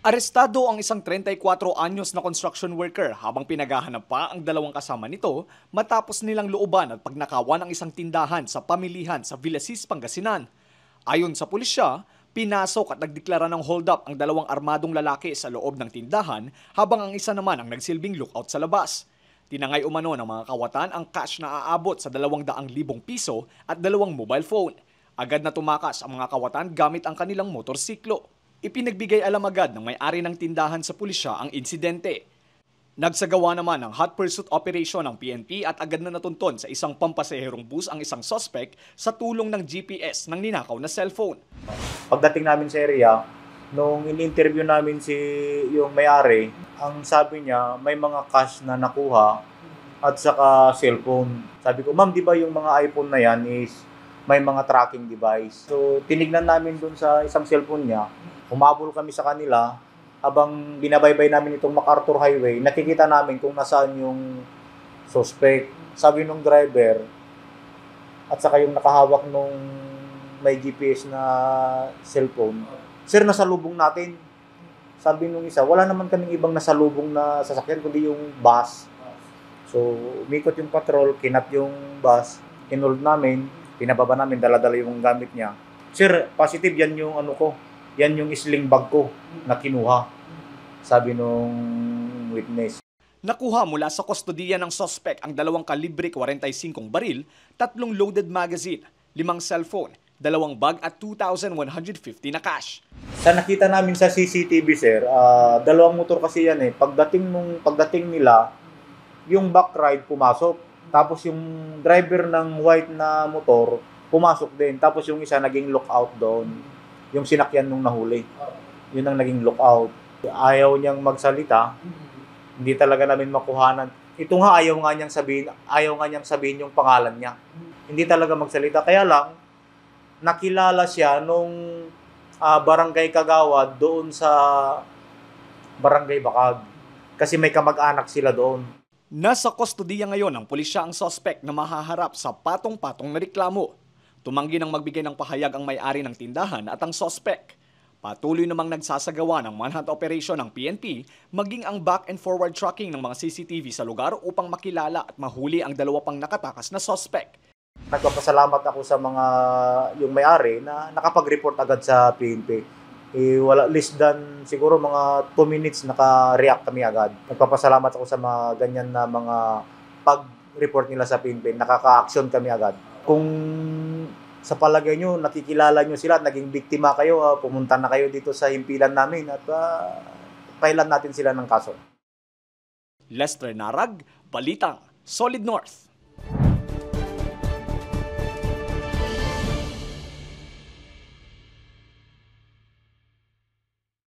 Arestado ang isang 34 anyos na construction worker habang pinaghahanap pa ang dalawang kasama nito matapos nilang looban at pagnakawan ang isang tindahan sa pamilihan sa Villasis, Pangasinan. Ayon sa pulisya, pinasok at nagdeklara ng hold-up ang dalawang armadong lalaki sa loob ng tindahan habang ang isa naman ang nagsilbing lookout sa labas. Tinangay umano ng mga kawatan ang cash na aabot sa 200,000 piso at dalawang mobile phone. Agad na tumakas ang mga kawatan gamit ang kanilang motorsiklo. Ipinagbigay alam agad ng may-ari ng tindahan sa pulisya ang insidente. Nagsagawa naman ng hot pursuit operation ng PNP at agad na natunton sa isang pampasaherong bus ang isang suspect sa tulong ng GPS ng ninakaw na cellphone. Pagdating namin sa area, nung in-interview namin yung may-ari, ang sabi niya may mga cash na nakuha at saka cellphone. Sabi ko, ma'am, di ba yung mga iPhone na yan is may mga tracking device? So, tinignan namin dun sa isang cellphone niya. Humabol kami sa kanila. Habang binabaybay namin itong MacArthur Highway, nakikita namin kung nasaan yung suspect. Sabi nung driver, at saka yung nakahawak nung may GPS na cellphone, "Sir, nasalubong natin." Sabi nung isa, "Wala naman kaming ibang nasalubong na sasakyan kundi yung bus." So, umikot yung patrol, kinap yung bus, inold namin, pinababa namin, dala-dala yung gamit niya. "Sir, positive yan yung yan yung sling bag ko na kinuha." Sabi nung witness. Nakuha mula sa kustodiya ng suspect ang 2 kalibre 45 baril, 3 loaded magazine, 5 cellphone, 2 bag at 2,150 na cash. Sa nakita namin sa CCTV, sir, dalawang motor kasi yan eh. Pagdating nila, yung back ride pumasok. Tapos yung driver ng white na motor, pumasok din. Tapos yung isa naging lookout doon. Yung sinakyan nung nahuli. Yun ang naging lookout. Ayaw niyang magsalita. Hindi talaga namin makuhanan. Ito nga ayaw nga niyang sabihin yung pangalan niya. Hindi talaga magsalita. Kaya lang, nakilala siya nung barangay Kagawad doon sa barangay Bakag. Kasi may kamag-anak sila doon. Nasa kustodiya ngayon ng pulisya ang suspect na mahaharap sa patong-patong na reklamo. Tumanggi ng magbigay ng pahayag ang may-ari ng tindahan at ang suspect. Patuloy namang nagsasagawa ng manhunt operation ng PNP, maging ang back and forward tracking ng mga CCTV sa lugar upang makilala at mahuli ang 2 pang nakatakas na suspect. Nagpapasalamat ako sa yung may-ari na nakapag-report agad sa PNP. Wala less than siguro mga 2 minutes naka-react kami agad. Nagpapasalamat ako sa mga ganyan na mga pag-report nila sa PNP. Nakaka-action kami agad. Kung sa palagay nyo, nakikilala nyo sila at naging biktima kayo, pumunta na kayo dito sa himpilan namin at pailan natin sila ng kaso. Lester Narag, Balitang, Solid North.